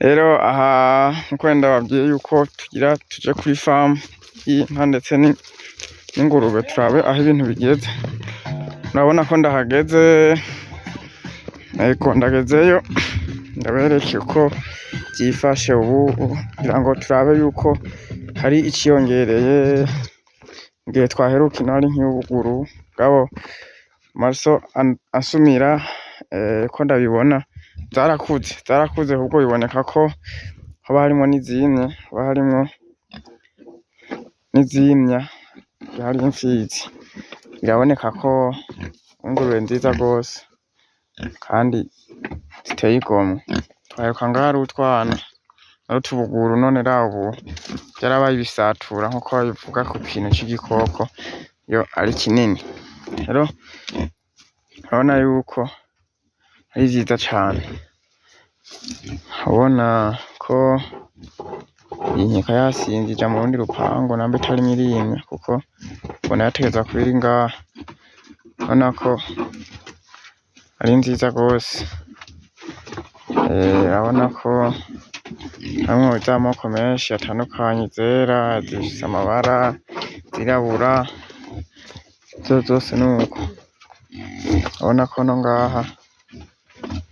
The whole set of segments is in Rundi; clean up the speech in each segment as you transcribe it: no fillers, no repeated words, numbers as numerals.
Rero aha nkuko ndababwiye yuko tugira tuje kuri famu y'inka ndetse n'ingurube turabe aho ibintu bigeze. Urabona ko ndahageze, ariko ndagezeyo ndabereke uko byifashe ubu kugira ngo turabe yuko hari iciyongereye. Igihe twaheruka inari nk'iy'ubuguru bwabo maso asumira ko ndabibona zarakuze ahubwo biboneka ko haba harimo n'izimye, haba harimo n'izimya, hari imfizi. Biraboneka ko ingurube nziza rwose kandi ziteye igomwe. Twaheruka ngaho ari utwana ari utubuguru, none raba ubu byarabaye ibisatura nkuko babivuga ku kintu c'igikoko iyo ari kinini. Rero urabona yuko ari vyiza cane, urabona ko iyi nkeka yasinze ija mu rundi rupangu namba itarimwo irimya, kuko mbona yategerezwa kuba iri ngaha. Urabona ko ari nziza rwose, urabona ko harimwo iz'amoko menshi atandukanye, izera, izifise amabara, izirabura, zose nuko. Urabona ko no ngaha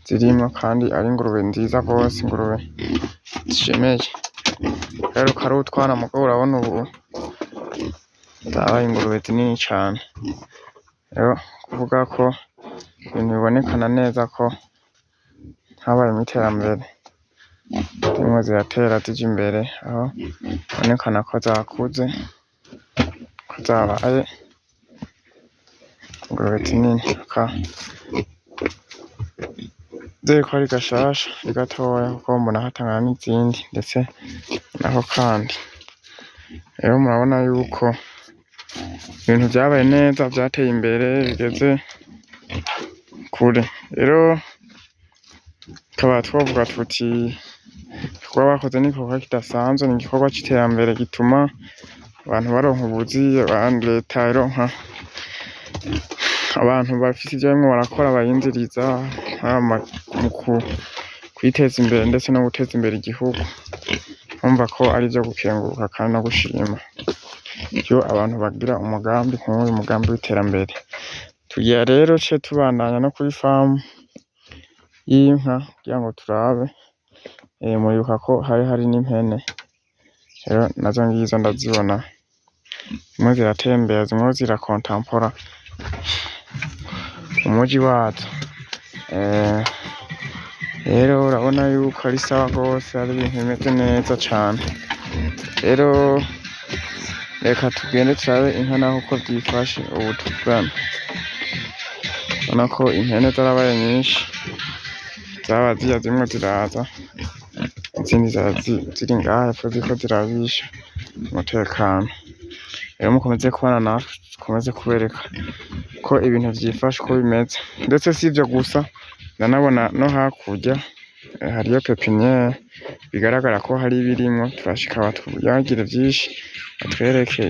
zirimwo kandi ari ingurube nziza rwose, ingurube zishemeye. Gaheruka ari utwana mugabo urabona ubu zabaye ingurube zinini cane. Rero kuvuga ko ibintu bibonekana neza ko habayemwo iterambere, zimwe ziratera zija imbere, aho bibonekana ko zakuze, ko zabaye ingurube zinini. Ndizeye ko ari gashasha, ari gatoya kuko mbona hatangana n'izindi ndetse nako kandi. Rero murabona yuko ibintu vyabaye neza, vyateye imbere, bigeze kure. Rero tukaba twovuga tuti igikorwa bakoze n'igikorwa kidasanzwe, ni igikorwa c'iterambere gituma abantu baronka ubuzi, leta ironka abantu bafise ivyo barimwo barakora bayinziriza mu kwiteza imbere ndetse no guteza imbere igihugu. Urumva ko ari ivyo gukenguruka kandi no gushima iyo abantu bagira umugambi nk'uyu, umugambi w'iterambere. Tugira rero ce tubandanya no kuri famu y'inka kugira ngo turabe, muribuka ko hari n'impene. Rero nazo ngizo ndazibona, zimwe ziratembera, zimwe zirakontampora umuji wazo. Rero urabona yuko ari sawa rwose, ari ibintu bimeze neza cane. Rero reka tugende turabe inka naho uko vyifashe ubu tuvugana. Urabona ko impene zarabaye nyinshi, zaba zirya zimwe ziraza, izindi ziri ngaha hepfo ziriko zirabisha umutekano. Rero mukomeze kubana natwe, dukomeze kubereka ko ibintu vyifashe uko bimeze. Ndetse sivyo gusa, ndanabona no hakurya hariyo pepiniere, bigaragara ko hari ibirimwo. Turashika batuyagire vyinshi, batwereke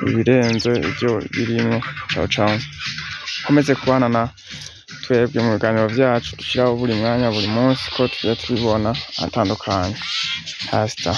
ibirenze ivyo birimwo. Ciao ciao, mukomeze kubana na twebwe mu biganiro vyacu dushiraho buri mwanya, buri munsi, ko tugiye tubibona atandukanye. Hasta.